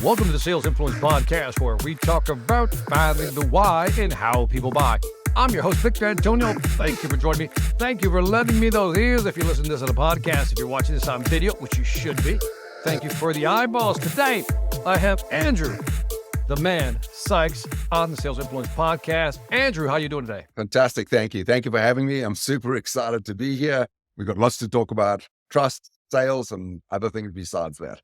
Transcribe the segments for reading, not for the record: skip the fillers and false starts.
Welcome to the Sales Influence Podcast, where we talk about finding the why and how people buy. I'm your host, Victor Antonio. Thank you for joining me. Thank you for lending me those ears if you listen to this on a podcast. If you're watching this on video, which you should be, thank you for the eyeballs. Today, I have Andrew, the man, Sykes, on the Sales Influence Podcast. Andrew, how you doing today? Fantastic. Thank you. Thank you for having me. I'm super excited to be here. We've got lots to talk about: trust, sales, and other things besides that.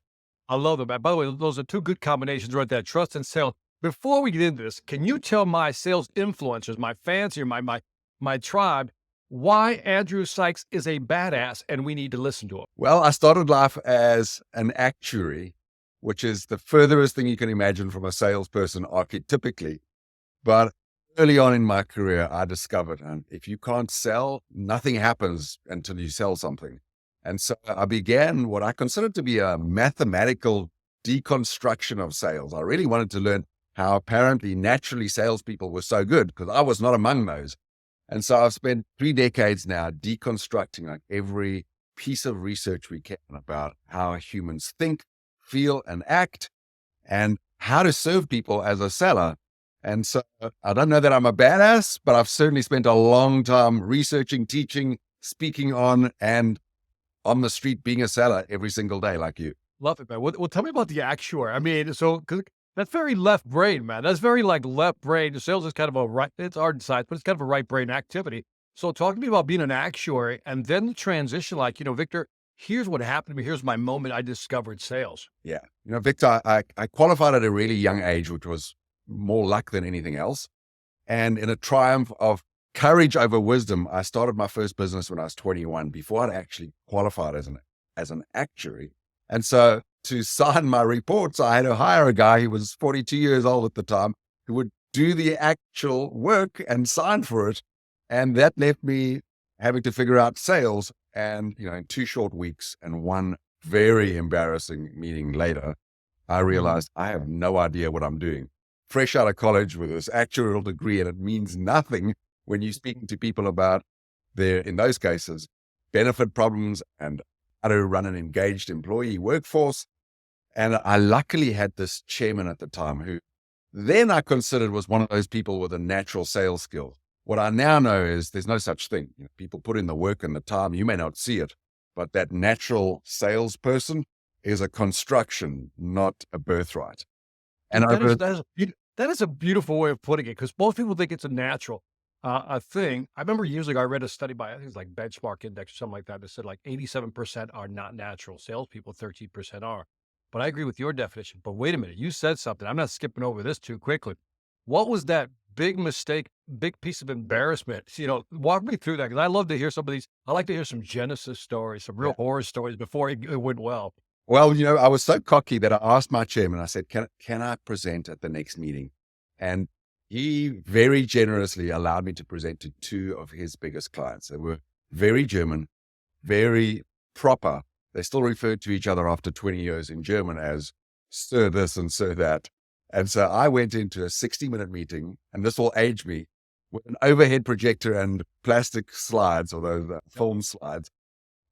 I love them. By the way, those are two good combinations right there, trust and sales. Before we get into this, can you tell my sales influencers, my fans here, my tribe, why Andrew Sykes is a badass and we need to listen to him? Well, I started life as an actuary, which is the furthest thing you can imagine from a salesperson archetypically. But early on in my career, I discovered if you can't sell, nothing happens until you sell something. And so I began what I considered to be a mathematical deconstruction of sales. I really wanted to learn how apparently naturally salespeople were so good, because I was not among those. And so I've spent 3 decades now deconstructing like every piece of research we can about how humans think, feel, and act, and how to serve people as a seller. And so I don't know that I'm a badass, but I've certainly spent a long time researching, teaching, speaking on, and on the street being a seller every single day like you. Love it, man. Well, tell me about the actuary. I mean, cause that's very left brain, man. That's very like left brain. Sales is kind of a right, it's art and science, but it's kind of a right brain activity. So talk to me about being an actuary and then the transition, like, Victor, here's what happened to me. Here's my moment I discovered sales. Yeah. Victor, I qualified at a really young age, which was more luck than anything else. And in a triumph of courage over wisdom, I started my first business when I was 21, before I'd actually qualified as an actuary. And so to sign my reports, I had to hire a guy who was 42 years old at the time, who would do the actual work and sign for it. And that left me having to figure out sales. And, in 2 short weeks and 1 very embarrassing meeting later, I realized I have no idea what I'm doing. Fresh out of college with this actuarial degree, and it means nothing when you're speaking to people about their, in those cases, benefit problems and how to run an engaged employee workforce. And I luckily had this chairman at the time who then I considered was one of those people with a natural sales skill. What I now know is there's no such thing. People put in the work and the time. You may not see it, but that natural salesperson is a construction, not a birthright. And that is a beautiful way of putting it, because most people think it's a natural thing. I remember years ago, I read a study by, I think it's like Benchmark Index or something like that said like 87% are not natural salespeople, 13% are. But I agree with your definition. But wait a minute, you said something. I'm not skipping over this too quickly. What was that big mistake, big piece of embarrassment? Walk me through that, because I love to hear some of these. I like to hear some Genesis stories, some real horror stories before it went well. Well, I was so cocky that I asked my chairman, I said, can I present at the next meeting? And he very generously allowed me to present to 2 of his biggest clients. They were very German, very proper. They still referred to each other after 20 years in German as Sir this and Sir that. And so I went into a 60-minute meeting, and this will age me, with an overhead projector and plastic slides, or those film slides.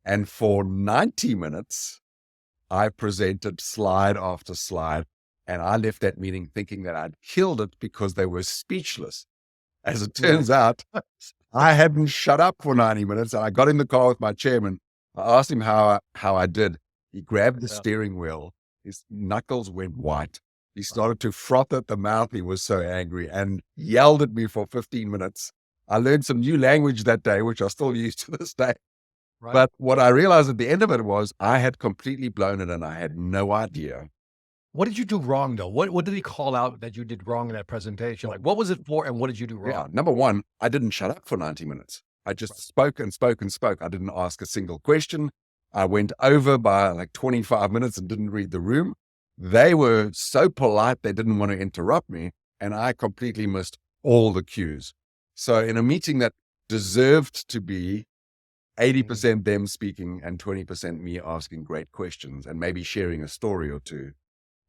And for 90 minutes, I presented slide after slide. And I left that meeting thinking that I'd killed it because they were speechless. As it turns out, I hadn't shut up for 90 minutes. And I got in the car with my chairman. I asked him how I did. He grabbed the steering wheel. His knuckles went white. He started to froth at the mouth. He was so angry and yelled at me for 15 minutes. I learned some new language that day, which I still use to this day. Right. But what I realized at the end of it was I had completely blown it, and I had no idea. What did you do wrong, though? What did he call out that you did wrong in that presentation? Like, what was it for, and what did you do wrong? Yeah, number one, I didn't shut up for 90 minutes. I just spoke and spoke and spoke. I didn't ask a single question. I went over by like 25 minutes and didn't read the room. They were so polite, they didn't want to interrupt me, and I completely missed all the cues. So in a meeting that deserved to be 80% them speaking and 20% me asking great questions and maybe sharing a story or 2,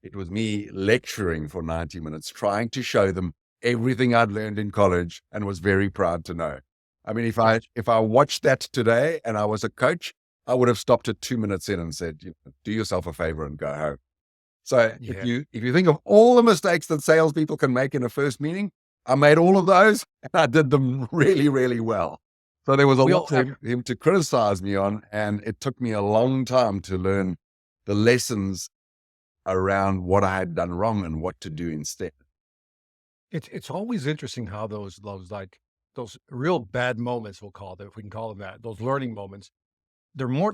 it was me lecturing for 90 minutes, trying to show them everything I'd learned in college and was very proud to know. I mean, if I watched that today and I was a coach, I would have stopped at 2 minutes in and said, do yourself a favor and go home. So Yeah. if you think of all the mistakes that salespeople can make in a first meeting, I made all of those and I did them really, really well. So there was a We lot all have for him to criticize me on, and it took me a long time to learn the lessons around what I had done wrong and what to do instead. it's always interesting how those real bad moments, we'll call them, if we can call them that, those learning moments, they're more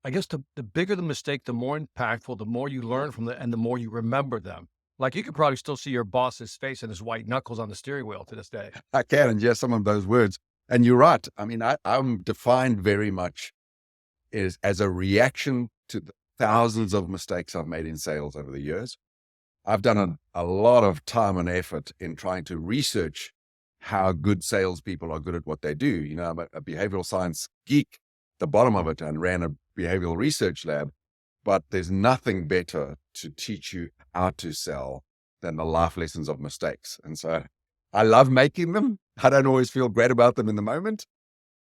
I guess the bigger the mistake, the more impactful, the more you learn from it, and the more you remember them. Like, you could probably still see your boss's face and his white knuckles on the steering wheel to this day. I can ingest some of those words. And you're right. I mean, I'm defined very much as a reaction to the thousands of mistakes I've made in sales over the years. I've done a lot of time and effort in trying to research how good salespeople are good at what they do. You know, I'm a behavioral science geek, the bottom of it, and ran a behavioral research lab. But there's nothing better to teach you how to sell than the life lessons of mistakes. And so I love making them. I don't always feel great about them in the moment,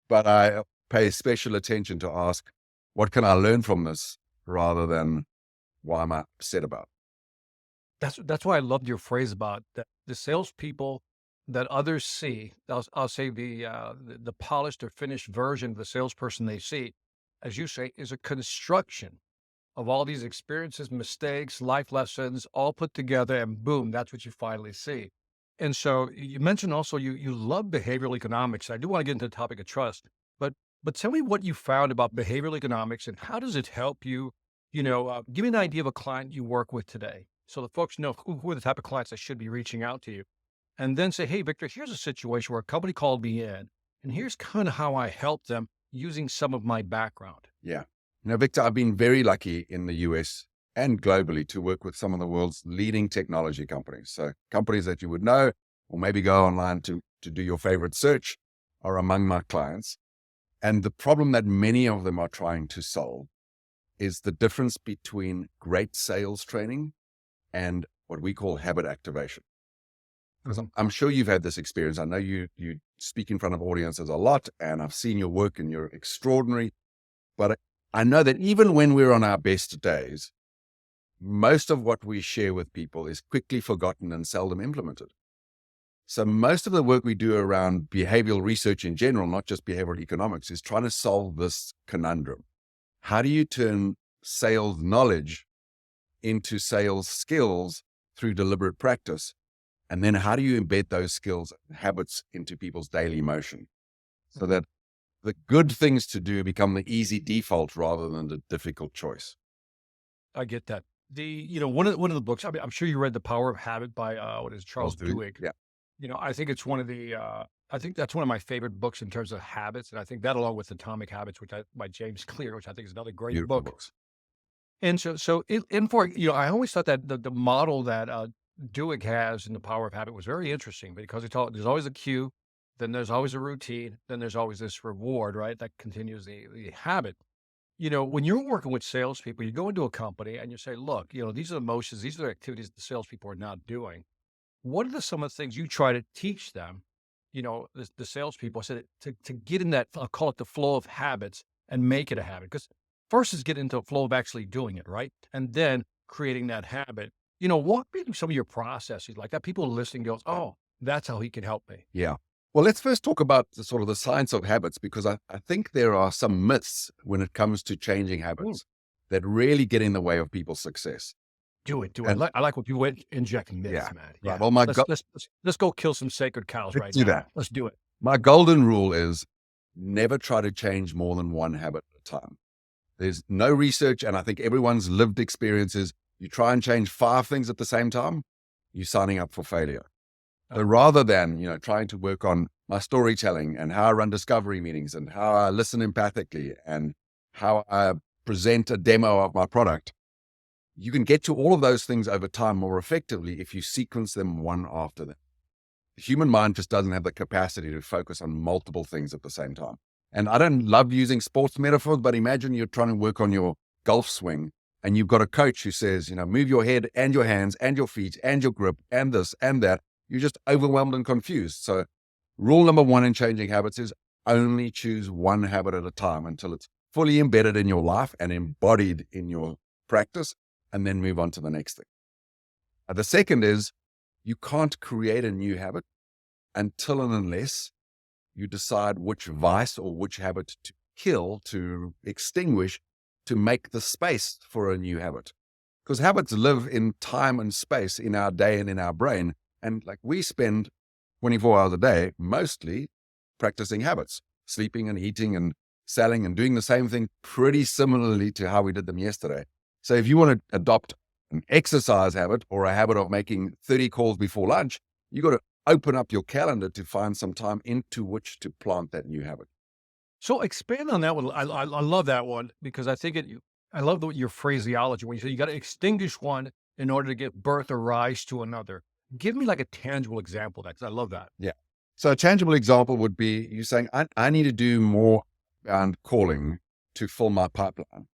but I pay special attention to ask, what can I learn from this rather than why am I upset about That's why I loved your phrase about the salespeople that others see. I'll say the polished or finished version of the salesperson they see, as you say, is a construction of all these experiences, mistakes, life lessons, all put together, and boom, that's what you finally see. And so you mentioned also you love behavioral economics. I do want to get into the topic of trust, but tell me what you found about behavioral economics and how does it help you? Give me an idea of a client you work with today, so the folks know who are the type of clients that should be reaching out to you, and then say, "Hey, Victor, here's a situation where a company called me in, and here's kind of how I helped them using some of my background." it? Yeah. You know, Victor, I've been very lucky in the US and globally to work with some of the world's leading technology companies. So companies that you would know, or maybe go online to do your favorite search, are among my clients. And the problem that many of them are trying to solve is the difference between great sales training and what we call habit activation. Because I'm sure you've had this experience. I know you speak in front of audiences a lot, and I've seen your work and you're extraordinary. But I know that even when we're on our best days, most of what we share with people is quickly forgotten and seldom implemented. So most of the work we do around behavioral research in general, not just behavioral economics, is trying to solve this conundrum. How do you turn sales knowledge into sales skills through deliberate practice? And then how do you embed those skills and habits into people's daily motion so that the good things to do become the easy default rather than the difficult choice? I get that. One of the books. I mean, I'm sure you read The Power of Habit by what is it, I was Charles doing, Duhigg. yeah, I think it's one of the. I think that's one of my favorite books in terms of habits, and I think that along with Atomic Habits, by James Clear, which I think is another great beautiful book. books. And and for I always thought that the model that Duhigg has in The Power of Habit was very interesting because there's always a cue, then there's always a routine, then there's always this reward, right? That continues the habit. When you're working with salespeople, you go into a company and you say, look, these are the motions, these are the activities the salespeople are not doing. What are some of the things you try to teach them, the salespeople, so that to get in that, I'll call it the flow of habits and make it a habit? Because first is get into a flow of actually doing it, right? And then creating that habit. Walk me through some of your processes like that. People listening goes, oh, that's how he can help me. Yeah. Well, let's first talk about the sort of the science of habits, because I think there are some myths when it comes to changing Mm, habits that really get in the way of people's success. do it, do it. And I like when people inject myths, yeah, man. right. Yeah, Well, let's go kill some sacred cows let's right do now. that. Let's do it. My golden rule is never try to change more than one habit at a time. There's no research, and I think everyone's lived experiences. You try and change 5 things at the same time, you're signing up for failure. So Oh, rather than, trying to work on my storytelling and how I run discovery meetings and how I listen empathically and how I present a demo of my product, you can get to all of those things over time more effectively if you sequence them one after the The human mind just doesn't have the capacity to focus on multiple things at the same time. And I don't love using sports metaphors, but imagine you're trying to work on your golf swing and you've got a coach who says, move your head and your hands and your feet and your grip and this and that. You're just overwhelmed and confused. So rule number 1 in changing habits is only choose one habit at a time until it's fully embedded in your life and embodied in your practice. and then move on to the next thing. The second is you can't create a new habit until and unless you decide which vice or which habit to kill, to extinguish, to make the space for a new habit. Because habits live in time and space in our day and in our brain. And like we spend 24 hours a day mostly practicing habits, sleeping and eating and selling and doing the same thing pretty similarly to how we did them yesterday. So if you want to adopt an exercise habit or a habit of making 30 calls before lunch, you got to open up your calendar to find some time into which to plant that new habit. So expand on that one. I love that one because I think I love your phraseology when you say you got to extinguish one in order to give birth or rise to another. Give me like a tangible example of that because I love that. Yeah. So a tangible example would be you saying, I need to do more calling to fill my pipeline.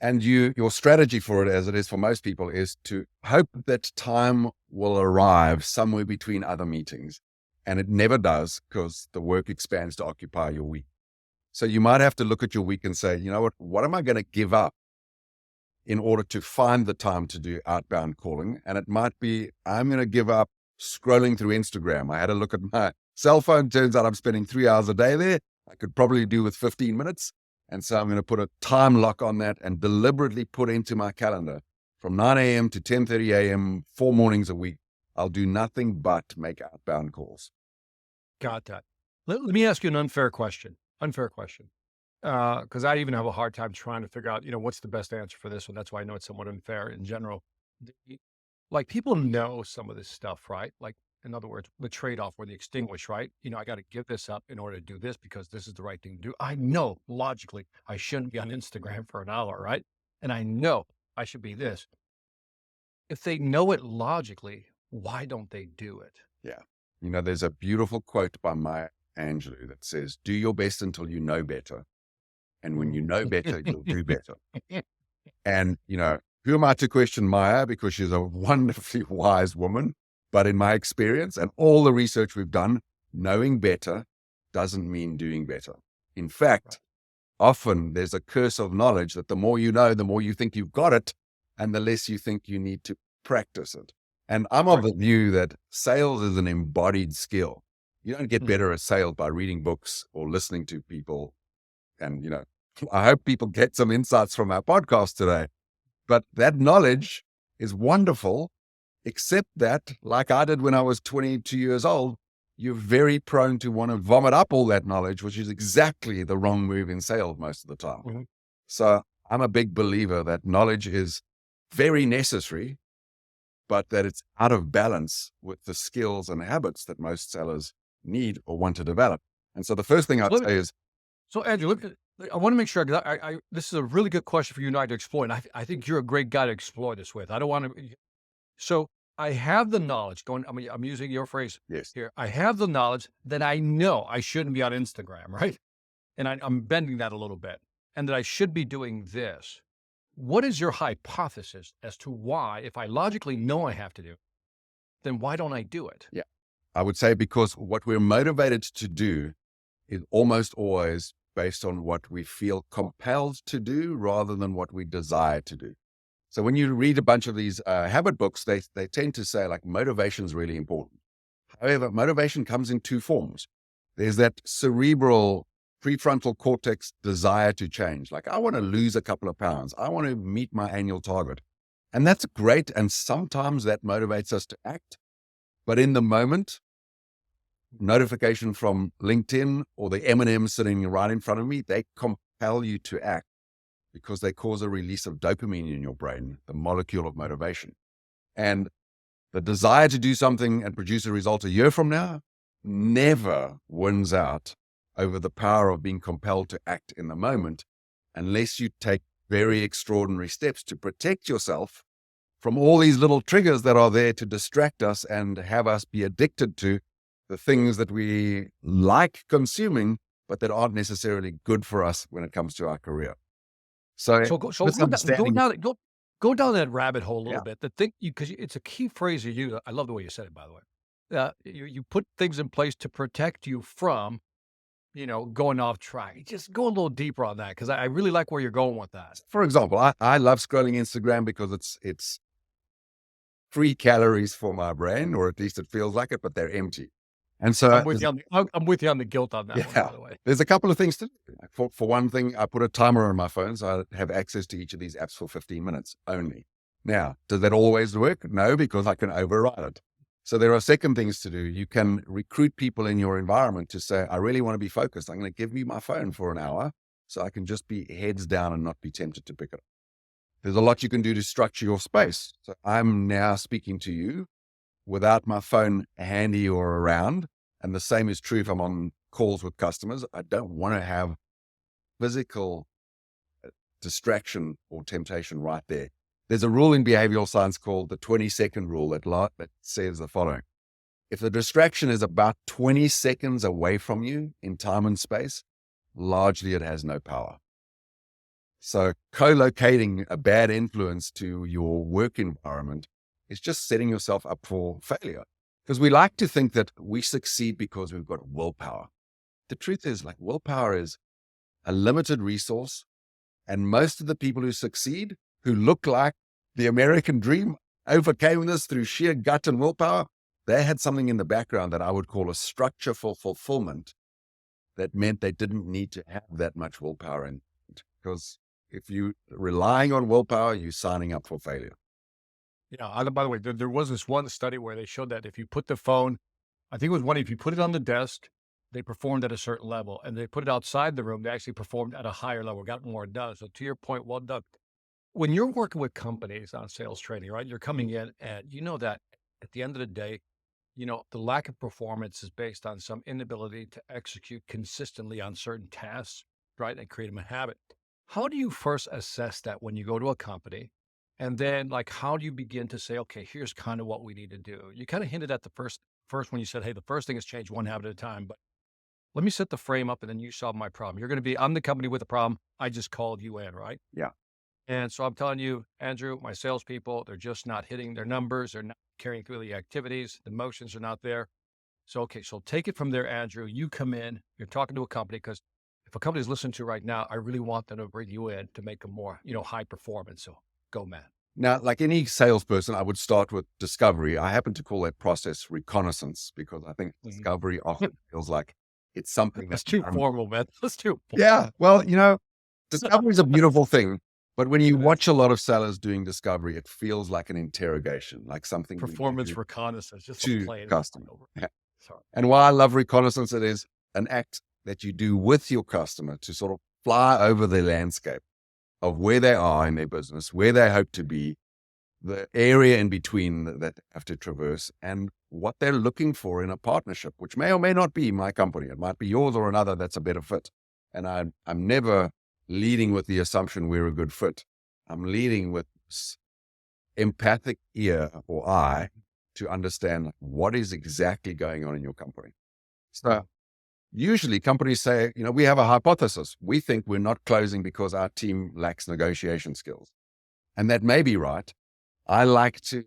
And your strategy for it, as it is for most people, is to hope that time will arrive somewhere between other meetings. And it never does because the work expands to occupy your week. So you might have to look at your week and say, you know what am I going to give up in order to find the time to do outbound calling? And it might be, I'm going to give up scrolling through Instagram. I had a look at my cell phone. Turns out I'm spending 3 hours a day there. I could probably do with 15 minutes. And so I'm going to put a time lock on that and deliberately put into my calendar from 9 a.m. to 10:30 a.m., 4 mornings a week. I'll do nothing but make outbound calls. Got that. Let me ask you an unfair question. Because I even have a hard time trying to figure out, what's the best answer for this one. That's why I know it's somewhat unfair in general. Like people know some of this stuff, right? Like, in other words, the trade-off or the extinguish, right? I got to give this up in order to do this because this is the right thing to do. I know logically I shouldn't be on Instagram for an hour, right? And I know I should be this. If they know it logically, why don't they do it? Yeah. There's a beautiful quote by Maya Angelou that says, do your best until you know better. And when you know better, you'll do better. And, who am I to question Maya? Because she's a wonderfully wise woman. But in my experience and all the research we've done, knowing better doesn't mean doing better. In fact, often there's a curse of knowledge that the more you know, the more you think you've got it, and the less you think you need to practice it. And I'm of the view that sales is an embodied skill. You don't get better at sales by reading books or listening to people. And, I hope people get some insights from our podcast today. But that knowledge is wonderful, except that, like I did when I was 22 years old, you're very prone to want to vomit up all that knowledge, which is exactly the wrong move in sales most of the time. Mm-hmm. So I'm a big believer that knowledge is very necessary, but that it's out of balance with the skills and habits that most sellers need or want to develop. And so the first thing I'd say is, so Andrew, I want to make sure, because this is a really good question for you and I to explore. And I think you're a great guy to explore this with. I don't want to. So I have the knowledge I'm using your phrase here. I have the knowledge that I know I shouldn't be on Instagram, right? And I'm bending that a little bit, and that I should be doing this. What is your hypothesis as to why, if I logically know I have to do, then why don't I do it? Yeah, I would say because what we're motivated to do is almost always based on what we feel compelled to do rather than what we desire to do. So when you read a bunch of these habit books, they tend to say like motivation is really important. However, motivation comes in two forms. There's that cerebral prefrontal cortex desire to change. Like, I want to lose a couple of pounds. I want to meet my annual target. And that's great. And sometimes that motivates us to act. But in the moment, notification from LinkedIn or the M&M sitting right in front of me, they compel you to act because they cause a release of dopamine in your brain, the molecule of motivation. And the desire to do something and produce a result a year from now never wins out over the power of being compelled to act in the moment, unless you take very extraordinary steps to protect yourself from all these little triggers that are there to distract us and have us be addicted to the things that we like consuming, but that aren't necessarily good for us when it comes to our career. So go down that rabbit hole a little bit. The thing, because it's a key phrase you use. I love the way you said it, by the way. You put things in place to protect you from, going off track. Just go a little deeper on that because I really like where you're going with that. For example, I love scrolling Instagram because it's free calories for my brain, or at least it feels like it, but they're empty. And so, I'm with you on the guilt on that one, by yeah, the way. there's a couple of things to do. Like for one thing, I put a timer on my phone, so I have access to each of these apps for 15 minutes only. Now, does that always work? No, because I can override it. So there are second things to do. You can recruit people in your environment to say, I really want to be focused. I'm going to give you my phone for an hour so I can just be heads down and not be tempted to pick it up. There's a lot you can do to structure your space. So I'm now speaking to you without my phone handy or around. And the same is true if I'm on calls with customers. I don't want to have physical distraction or temptation right there. There's a rule in behavioral science called the 20-second rule that says the following. If the distraction is about 20 seconds away from you in time and space, largely it has no power. So co-locating a bad influence to your work environment is just setting yourself up for failure. Because we like to think that we succeed because we've got willpower. The truth is, like, willpower is a limited resource. And most of the people who succeed, who look like the American dream, overcame this through sheer gut and willpower. They had something in the background that I would call a structure for fulfillment that meant they didn't need to have that much willpower in it. Because if you're relying on willpower, you're signing up for failure. By the way, there was this one study where they showed that if you put the phone, I think it was one, if you put it on the desk, they performed at a certain level, and they put it outside the room, they actually performed at a higher level, got more done. So to your point, well done. When you're working with companies on sales training, right, you're coming in and you know that at the end of the day, the lack of performance is based on some inability to execute consistently on certain tasks, right, and create them a habit. How do you first assess that when you go to a company? And then, like, how do you begin to say, okay, here's kind of what we need to do? You kind of hinted at the first when you said, hey, the first thing is change one habit at a time. But let me set the frame up and then you solve my problem. I'm the company with a problem. I just called you in, right? Yeah. And so I'm telling you, Andrew, my salespeople, they're just not hitting their numbers. They're not carrying through the activities. The motions are not there. So, okay, so take it from there, Andrew. You come in, you're talking to a company, because if a company is listening to right now, I really want them to bring you in to make them more, high performance. So go, man. Now, like any salesperson, I would start with discovery. I happen to call that process reconnaissance because I think discovery often feels like it's something that's too formal, man. That's too formal. Yeah. Well, discovery is a beautiful thing. But when you watch a lot of sellers doing discovery, it feels like an interrogation, like something performance reconnaissance, just to playing customer. Yeah. And why I love reconnaissance, it is an act that you do with your customer to sort of fly over the landscape of where they are in their business, where they hope to be, the area in between that they have to traverse, and what they're looking for in a partnership, which may or may not be my company. It might be yours or another that's a better fit. And I'm never leading with the assumption we're a good fit. I'm leading with empathic ear or eye to understand what is exactly going on in your company. So usually companies say, we have a hypothesis. We think we're not closing because our team lacks negotiation skills. And that may be right. I like to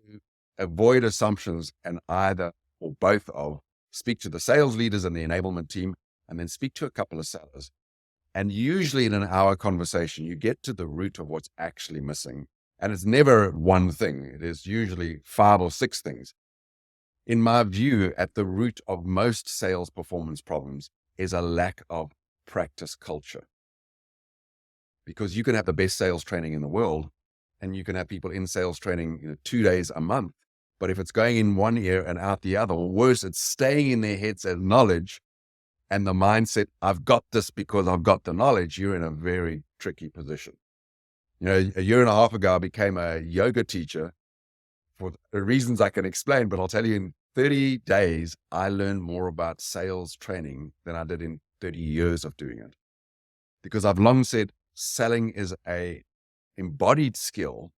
avoid assumptions and either or both of speak to the sales leaders and the enablement team, and then speak to a couple of sellers. And usually in an hour conversation, you get to the root of what's actually missing. And it's never one thing. It is usually 5 or 6 things. In my view, at the root of most sales performance problems is a lack of practice culture. Because you can have the best sales training in the world, and you can have people in sales training 2 days a month. But if it's going in one ear and out the other, or worse, it's staying in their heads as knowledge, and the mindset, I've got this because I've got the knowledge, you're in a very tricky position. A year and a half ago, I became a yoga teacher for reasons I can explain, but I'll tell you, in 30 days, I learned more about sales training than I did in 30 years of doing it. Because I've long said selling is a embodied skill,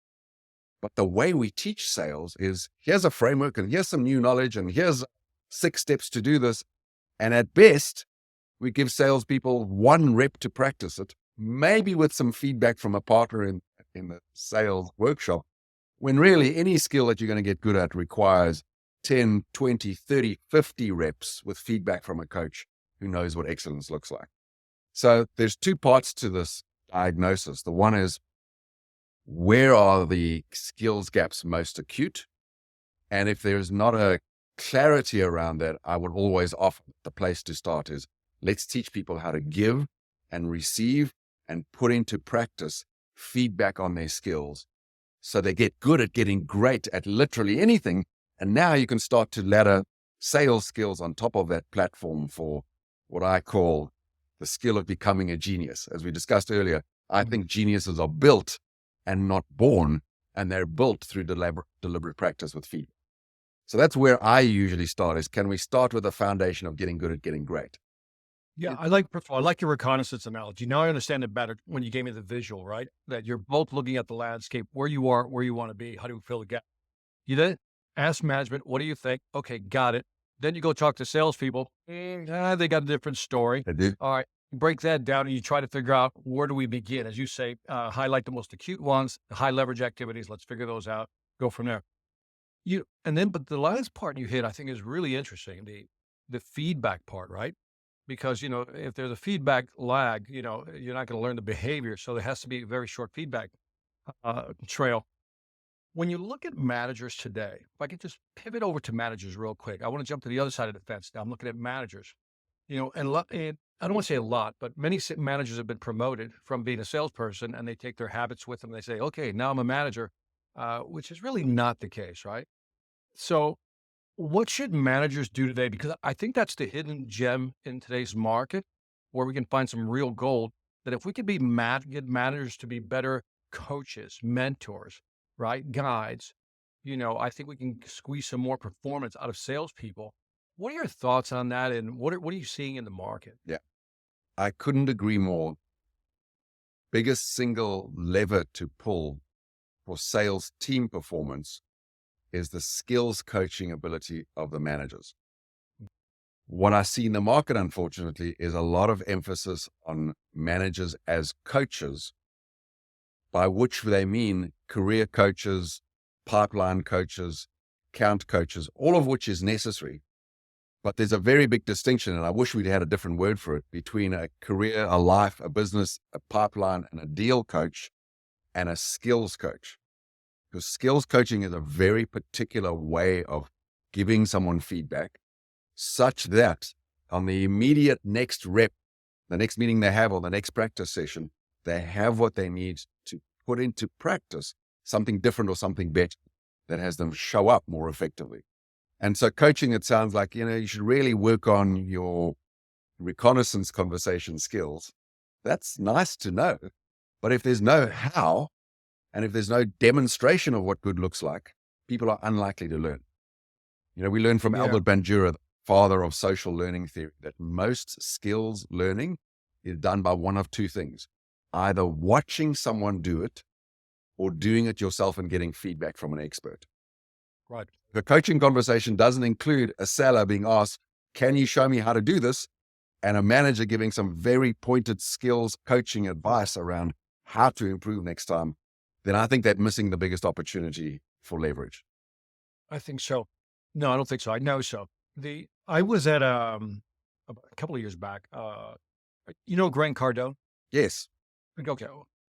but the way we teach sales is here's a framework and here's some new knowledge and here's 6 steps to do this. And at best, we give salespeople 1 rep to practice it, maybe with some feedback from a partner in the sales workshop, when really any skill that you're going to get good at requires 10, 20, 30, 50 reps with feedback from a coach who knows what excellence looks like. So there's two parts to this diagnosis. The one is, where are the skills gaps most acute? And if there's not a clarity around that, I would always offer the place to start is, let's teach people how to give and receive and put into practice feedback on their skills so they get good at getting great at literally anything. And now you can start to ladder sales skills on top of that platform for what I call the skill of becoming a genius. As we discussed earlier, I think geniuses are built and not born, and they're built through deliberate practice with feedback. So that's where I usually start is, can we start with the foundation of getting good at getting great? Yeah, I like, first of all, I like your reconnaissance analogy. Now I understand it better when you gave me the visual, right? That you're both looking at the landscape, where you are, where you want to be, how do we fill the gap? You then ask management, what do you think? Okay, got it. Then you go talk to salespeople. They got a different story. I do. All right, break that down and you try to figure out, where do we begin? As you say, highlight the most acute ones, the high leverage activities. Let's figure those out. Go from there. But the last part you hit, I think, is really interesting. The feedback part, right? Because, if there's a feedback lag, you're not going to learn the behavior. So there has to be a very short feedback trail. When you look at managers today, if I could just pivot over to managers real quick, I want to jump to the other side of the fence. Now I'm looking at managers, and I don't want to say a lot, but many managers have been promoted from being a salesperson, and they take their habits with them. They say, okay, now I'm a manager, which is really not the case, right? So what should managers do today? Because I think that's the hidden gem in today's market, where we can find some real gold. That if we could get managers to be better coaches, mentors, right, guides, I think we can squeeze some more performance out of salespeople. What are your thoughts on that, and what are you seeing in the market? Yeah, I couldn't agree more. Biggest single lever to pull for sales team performance is the skills coaching ability of the managers. What I see in the market, unfortunately, is a lot of emphasis on managers as coaches, by which they mean career coaches, pipeline coaches, account coaches, all of which is necessary. But there's a very big distinction, and I wish we'd had a different word for it, between a career, a life, a business, a pipeline, and a deal coach, and a skills coach. Because skills coaching is a very particular way of giving someone feedback, such that on the immediate next rep, the next meeting they have or the next practice session, they have what they need to put into practice something different or something better that has them show up more effectively. And so coaching, it sounds like, you should really work on your reconnaissance conversation skills. That's nice to know. But if there's no how, and if there's no demonstration of what good looks like, people are unlikely to learn. We learn from Yeah. Albert Bandura, the father of social learning theory, that most skills learning is done by one of two things: either watching someone do it or doing it yourself and getting feedback from an expert. Right. The coaching conversation doesn't include a seller being asked, can you show me how to do this? And a manager giving some very pointed skills coaching advice around how to improve next time. Then I think that's missing the biggest opportunity for leverage. I think so. No, I don't think so. I know so. I was at a couple of years back. Grant Cardone. Yes. Okay.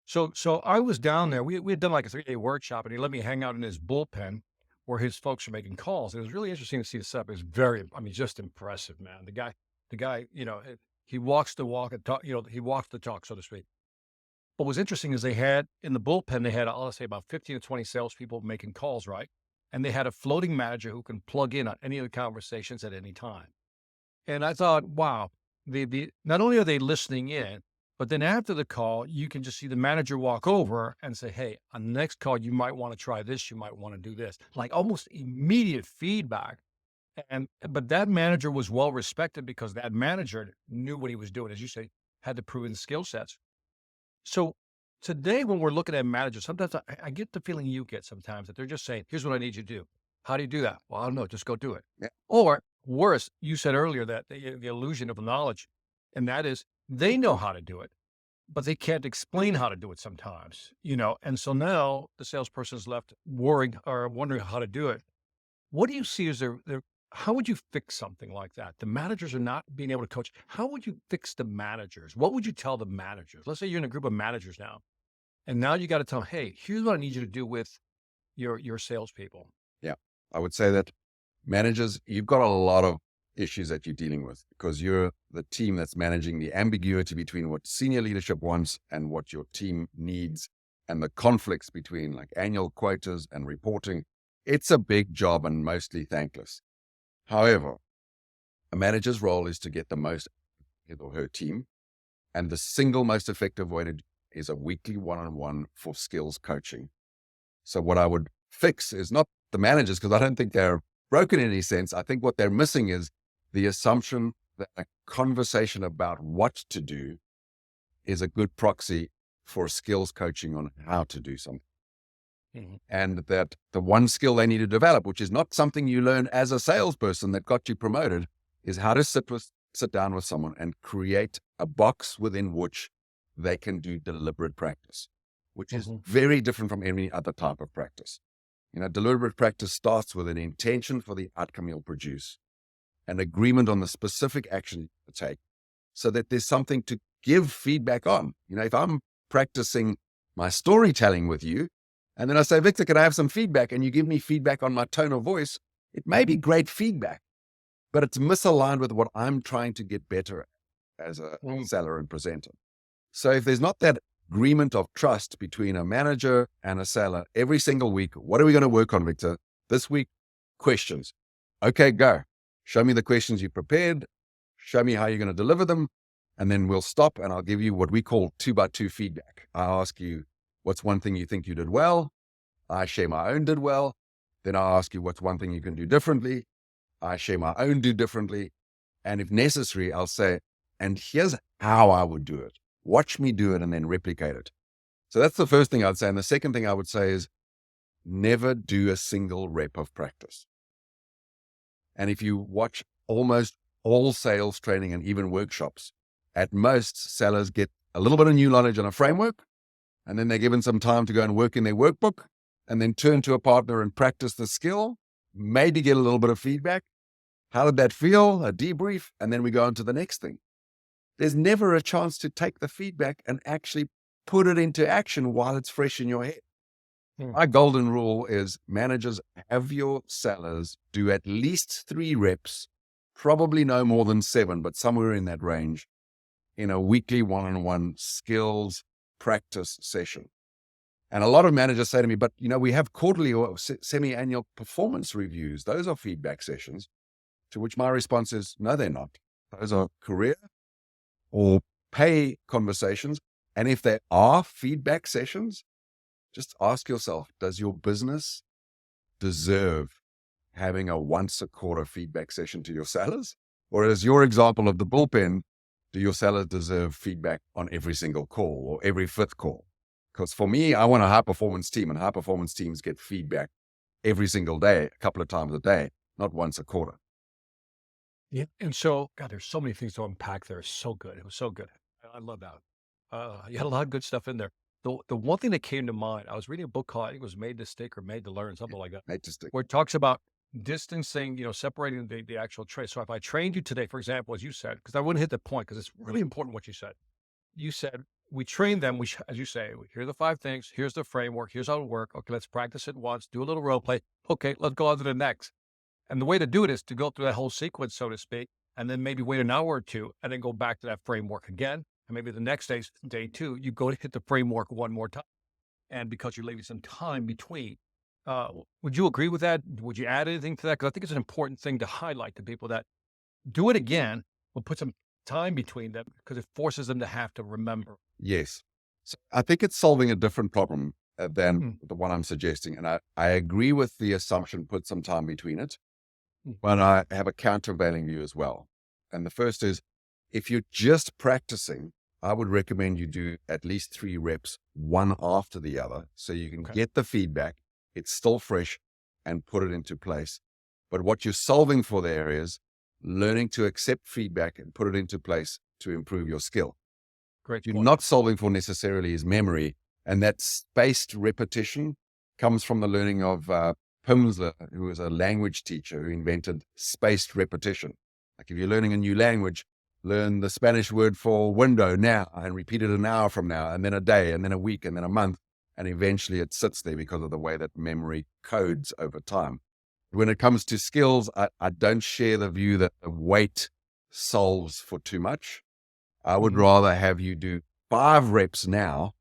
So I was down there. We had done like a 3-day workshop, and he let me hang out in his bullpen where his folks are making calls. It was really interesting to see the setup. It was just impressive, man. The guy, he walks the walk and talk. He walks the talk, so to speak. What was interesting is they had in the bullpen, they had, I'll say, about 15 to 20 salespeople making calls, right? And they had a floating manager who can plug in on any of the conversations at any time. And I thought, wow, not only are they listening in, but then after the call, you can just see the manager walk over and say, hey, on the next call, you might want to try this. You might want to do this, like almost immediate feedback. But that manager was well respected because that manager knew what he was doing, as you say, had the proven skill sets. So today, when we're looking at managers, sometimes I get the feeling you get sometimes that they're just saying, here's what I need you to do. How do you do that? Well, I don't know. Just go do it. Yeah. Or worse, you said earlier that the illusion of knowledge, and that is they know how to do it, but they can't explain how to do it sometimes, And so now the salesperson is left worried or wondering how to do it. What do you see as their how would you fix something like that? The managers are not being able to coach. How would you fix the managers? What would you tell the managers? Let's say you're in a group of managers now, and now you got to tell them, hey, here's what I need you to do with your salespeople. Yeah. I would say that managers, you've got a lot of issues that you're dealing with because you're the team that's managing the ambiguity between what senior leadership wants and what your team needs and the conflicts between like annual quotas and reporting. It's a big job and mostly thankless. However, a manager's role is to get the most out of his or her team. And the single most effective way to do it is a weekly one-on-one for skills coaching. So what I would fix is not the managers, because I don't think they're broken in any sense. I think what they're missing is the assumption that a conversation about what to do is a good proxy for skills coaching on how to do something. Mhm. And that the one skill they need to develop, which is not something you learn as a salesperson that got you promoted, is how to sit down with someone and create a box within which they can do deliberate practice, which is Mhm. very different from any other type of practice. Deliberate practice starts with an intention for the outcome you'll produce, an agreement on the specific action you take, so that there's something to give feedback on. If I'm practicing my storytelling with you, and then I say, Victor, can I have some feedback? And you give me feedback on my tone of voice, it may be great feedback, but it's misaligned with what I'm trying to get better at as a Mm. seller and presenter. So if there's not that agreement of trust between a manager and a seller every single week, what are we going to work on, Victor? This week, questions. Okay, go. Show me the questions you prepared. Show me how you're going to deliver them. And then we'll stop and I'll give you what we call 2x2 feedback. I ask you, what's one thing you think you did well? I share my own did well. Then I ask you, what's one thing you can do differently? I share my own do differently. And if necessary, I'll say, and here's how I would do it. Watch me do it and then replicate it. So that's the first thing I'd say. And the second thing I would say is never do a single rep of practice. And if you watch almost all sales training and even workshops, at most sellers get a little bit of new knowledge on a framework, and then they're given some time to go and work in their workbook, and then turn to a partner and practice the skill, maybe get a little bit of feedback. How did that feel? A debrief, and then we go on to the next thing. There's never a chance to take the feedback and actually put it into action while it's fresh in your head. Mm. My golden rule is managers, have your sellers do at least 3 reps, probably no more than 7, but somewhere in that range, in a weekly one-on-one skills practice session. And a lot of managers say to me, but we have quarterly or semi-annual performance reviews. Those are feedback sessions. To which my response is, no, they're not. Those are career or pay conversations. And if there are feedback sessions, just ask yourself, does your business deserve having a once a quarter feedback session to your sellers? Or as your example of the bullpen, do your sellers deserve feedback on every single call or every 5th call? Because for me, I want a high performance team, and high performance teams get feedback every single day, a couple of times a day, not once a quarter. Yeah. And so, God, there's so many things to unpack there. It's so good. It was so good. I love that. You had a lot of good stuff in there. The one thing that came to mind, I was reading a book called, I think it was Made to Stick or Made to Learn, something like that, Hate to stick. where it talks about distancing, separating the actual trait. So if I trained you today, for example, as you said, because I wouldn't hit the point because it's really important what you said. You said, we train them, as you say, here are the 5 things, here's the framework, here's how it work. Okay, let's practice it once, do a little role play. Okay, let's go on to the next. And the way to do it is to go through that whole sequence, so to speak, and then maybe wait an hour or 2 and then go back to that framework again. And maybe the next day 2, you go to hit the framework one more time. And because you're leaving some time between, would you agree with that? Would you add anything to that? Because I think it's an important thing to highlight to people that do it again, but put some time between them because it forces them to have to remember. Yes. So I think it's solving a different problem than Mm. the one I'm suggesting. And I agree with the assumption, put some time between it, Mm. but I have a countervailing view as well. And the first is, if you're just practicing, I would recommend you do at least 3 reps, one after the other, so you can Okay. get the feedback. It's still fresh and put it into place. But what you're solving for there is learning to accept feedback and put it into place to improve your skill. Great You're point. not solving for necessarily is memory. And that spaced repetition comes from the learning of Pimsleur, who was a language teacher who invented spaced repetition. Like if you're learning a new language, learn the Spanish word for window now and repeat it an hour from now, and then a day, and then a week, and then a month. And eventually it sits there because of the way that memory codes over time. When it comes to skills, I don't share the view that the weight solves for too much. I would Mhm. rather have you do 5 reps now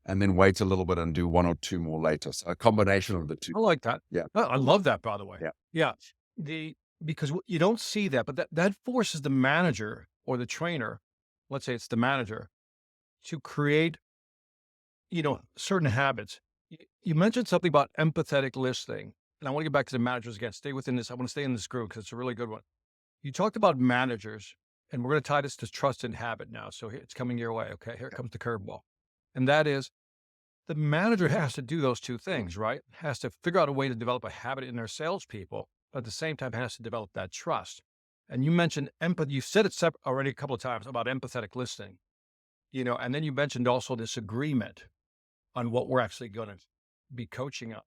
and then wait a little bit and do 1 or 2 more later. So a combination of the two. I like that. Yeah. I love that, by the way. Yeah. Yeah. Because you don't see that, but that forces the manager or the trainer, let's say it's the manager, to create, certain habits. You mentioned something about empathetic listening, and I want to get back to the managers again. Stay within this. I want to stay in this group because it's a really good one. You talked about managers, and we're going to tie this to trust and habit now. So it's coming your way. Okay. Here comes the curveball. And that is the manager has to do those two things, right? Has to figure out a way to develop a habit in their salespeople, but at the same time has to develop that trust. And you mentioned empathy. You said it already a couple of times about empathetic listening, and then you mentioned also this agreement on what we're actually going to be coaching on.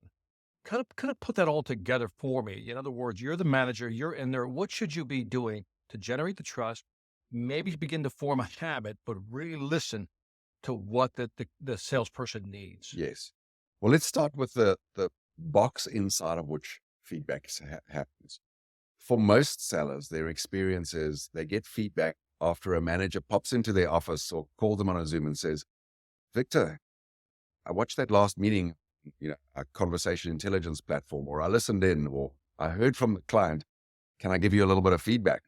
Kind of put that all together for me. In other words, you're the manager, you're in there. What should you be doing to generate the trust? Maybe begin to form a habit, but really listen to what the salesperson needs. Yes. Well, let's start with the box inside of which feedback happens. For most sellers, their experience is they get feedback after a manager pops into their office or calls them on a Zoom and says, Victor, I watched that last meeting, a conversation intelligence platform, or I listened in, or I heard from the client. Can I give you a little bit of feedback?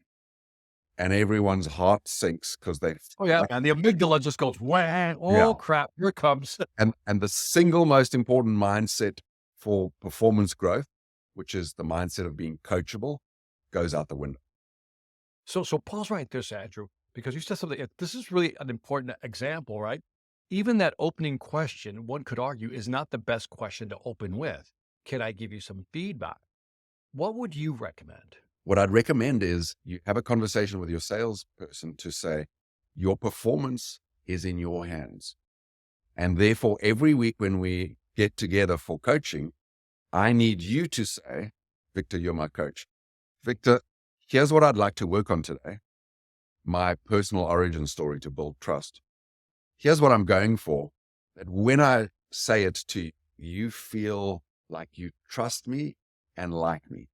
And everyone's heart sinks because they, Oh yeah, and the amygdala just goes whang. yeah. Oh crap! Here it comes. And the single most important mindset for performance growth, which is the mindset of being coachable, goes out the window. So pause right there, Andrew, because you said something. This is really an important example, right? Even that opening question, one could argue, is not the best question to open with. Can I give you some feedback? What would you recommend? What I'd recommend is you have a conversation with your salesperson to say, your performance is in your hands. And therefore, every week when we get together for coaching, I need you to say, Victor, you're my coach. Victor, here's what I'd like to work on today. My personal origin story to build trust. Here's what I'm going for. That when I say it to you, you feel like you trust me and like me.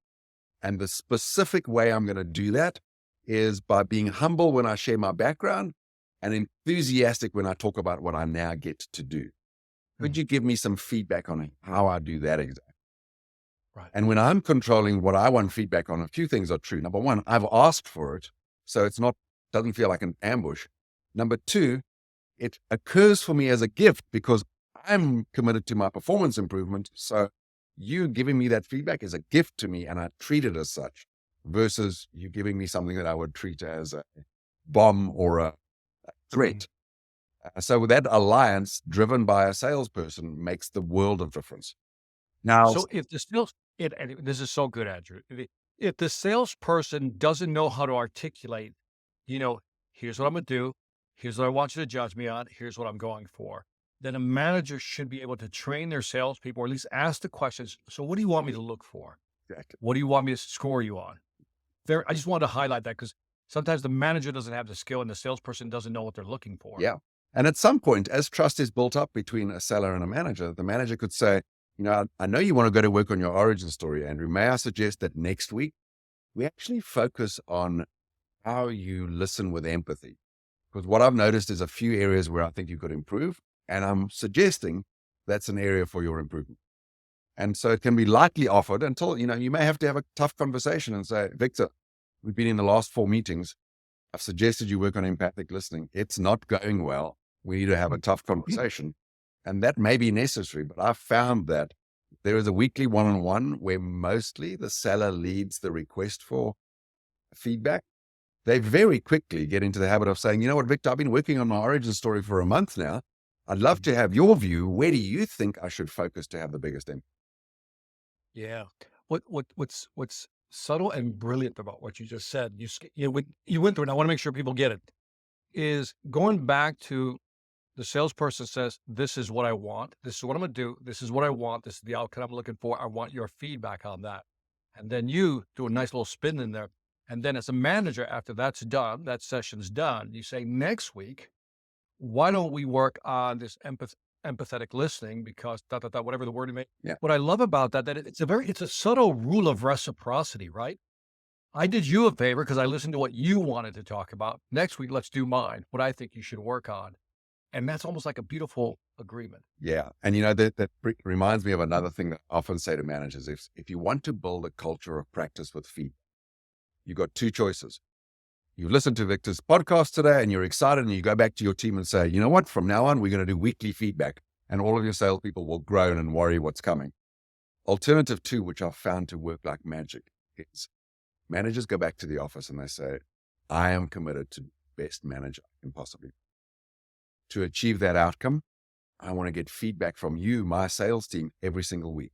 And the specific way I'm going to do that is by being humble when I share my background and enthusiastic when I talk about what I now get to do. Could you give me some feedback on how I do that exactly? Right. And when I'm controlling what I want feedback on, a few things are true. Number one, I've asked for it, so doesn't feel like an ambush. Number two, it occurs for me as a gift because I'm committed to my performance improvement. So you giving me that feedback is a gift to me, and I treat it as such, versus you giving me something that I would treat as a bomb or a threat. So that alliance driven by a salesperson makes the world of difference. Now, So if the sales, and this is so good, Andrew. If the salesperson doesn't know how to articulate, you know, here's what I'm going to do, here's what I want you to judge me on, here's what I'm going for, then a manager should be able to train their salespeople, or at least ask the questions. So, what do you want me to look for? exactly. What do you want me to score you on? I just wanted to highlight that because sometimes the manager doesn't have the skill and the salesperson doesn't know what they're looking for. Yeah. And at some point, as trust is built up between a seller and a manager, the manager could say, I know you want to go to work on your origin story, Andrew. May I suggest that next week we actually focus on how you listen with empathy? Because what I've noticed is a few areas where I think you could improve. And I'm suggesting that's an area for your improvement. And so it can be lightly offered until, you may have to have a tough conversation and say, Victor, we've been in the last 4 meetings. I've suggested you work on empathic listening. It's not going well. We need to have a tough conversation. And that may be necessary, but I've found that there is a weekly one-on-one where mostly the seller leads the request for feedback. They very quickly get into the habit of saying, you know what, Victor, I've been working on my origin story for a month now. I'd love to have your view. Where do you think I should focus to have the biggest impact? Yeah. What's subtle and brilliant about what you just said, you went through it, and I want to make sure people get it, is going back to The salesperson says, this is what I want. This is what I'm going to do. This is what I want. This is the outcome I'm looking for. I want your feedback on that. And then you do a nice little spin in there. And then as a manager, after that's done, that session's done, you say, next week, why don't we work on this empathetic listening? Because whatever the word you make. Yeah. What I love about that it's a subtle rule of reciprocity, right? I did you a favor because I listened to what you wanted to talk about. Next week, let's do mine, what I think you should work on. And that's almost like a beautiful agreement. Yeah. And that reminds me of another thing that I often say to managers. If you want to build a culture of practice with feedback, you've got two choices. You listen to Victor's podcast today and you're excited and you go back to your team and say, you know what, from now on, we're going to do weekly feedback and all of your salespeople will groan and worry what's coming. Alternative two, which I've found to work like magic, is managers go back to the office and they say, I am committed to best manager I can possibly be. To achieve that outcome, I want to get feedback from you, my sales team, every single week.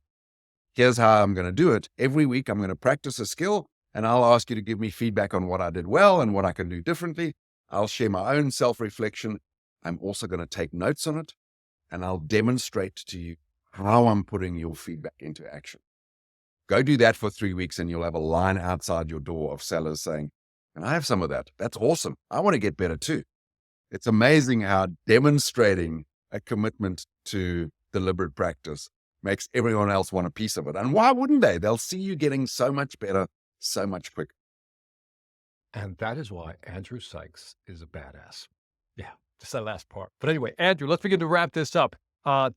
Here's how I'm going to do it. Every week, I'm going to practice a skill and I'll ask you to give me feedback on what I did well and what I can do differently. I'll share my own self-reflection. I'm also going to take notes on it and I'll demonstrate to you how I'm putting your feedback into action. Go do that for 3 weeks and you'll have a line outside your door of sellers saying, and I have some of that. That's awesome. I want to get better too. It's amazing how demonstrating a commitment to deliberate practice makes everyone else want a piece of it. And why wouldn't they? They'll see you getting so much better, so much quicker. And that is why Andrew Sykes is a badass. Yeah, just that last part. But anyway, Andrew, let's begin to wrap this up.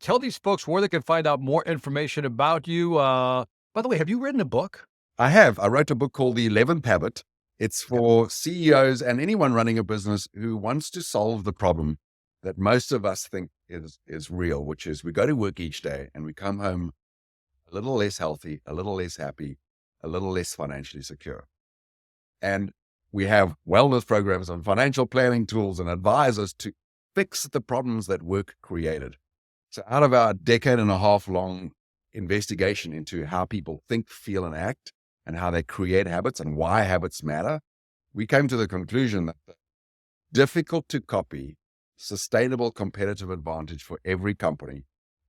Tell these folks where they can find out more information about you. By the way, have you written a book? I have. I wrote a book called The 11th Habit. It's for CEOs and anyone running a business who wants to solve the problem that most of us think is real, which is we go to work each day and we come home a little less healthy, a little less happy, a little less financially secure. And we have wellness programs and financial planning tools and advisors to fix the problems that work created. So out of our decade and a half long investigation into how people think, feel, and act, and how they create habits and why habits matter, we came to the conclusion that the difficult to copy, sustainable competitive advantage for every company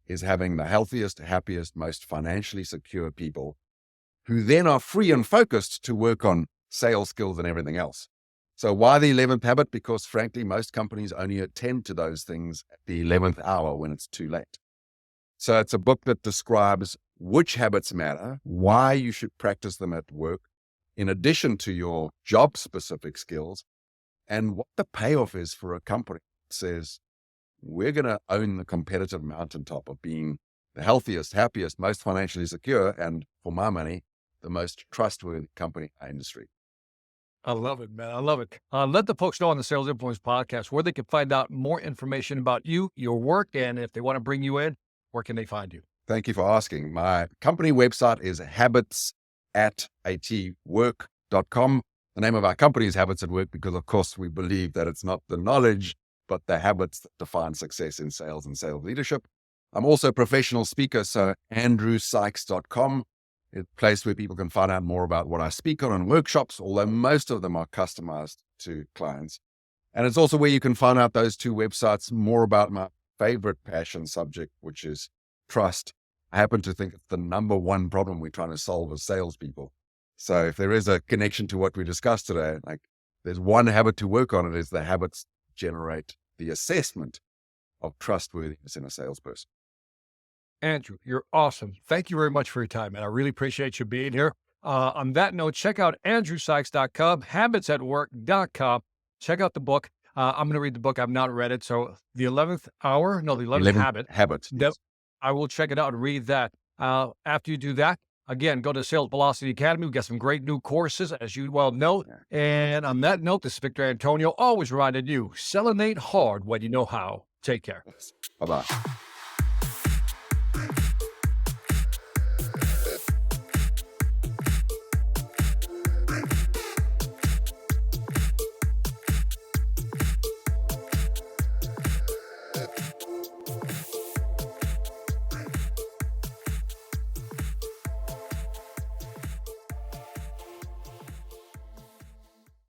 is having the healthiest, happiest, most financially secure people who then are free and focused to work on sales skills and everything else. So why the 11th habit? Because frankly, most companies only attend to those things at the 11th hour when it's too late. So it's a book that describes which habits matter, why you should practice them at work, in addition to your job-specific skills, and what the payoff is for a company that says, we're going to own the competitive mountaintop of being the healthiest, happiest, most financially secure, and for my money, the most trustworthy company in our industry. I love it, man. I love it. Let the folks know on the Sales Influence podcast where they can find out more information about you, your work, and if they want to bring you in, where can they find you? Thank you for asking. My company website is habits@atwork.com. The name of our company is Habits at Work because, of course, we believe that it's not the knowledge, but the habits that define success in sales and sales leadership. I'm also a professional speaker, so andrewsykes.com is a place where people can find out more about what I speak on in workshops, although most of them are customized to clients. And it's also where you can find out those two websites more about my favorite passion subject, which is trust. I happen to think it's the number one problem we're trying to solve as salespeople. So if there is a connection to what we discussed today, like there's one habit to work on, it is the habits generate the assessment of trustworthiness in a salesperson. Andrew, you're awesome. Thank you very much for your time, man. I really appreciate you being here. On that note, check out andrewsykes.com, habitsatwork.com. Check out the book. I'm going to read the book. I've not read it. So the 11th habit. Habits. Yes. I will check it out and read that. After you do that, again, go to Sales Velocity Academy. We've got some great new courses, as you well know. And on that note, this is Victor Antonio, always reminding you, selenate hard when you know how. Take care. Bye-bye.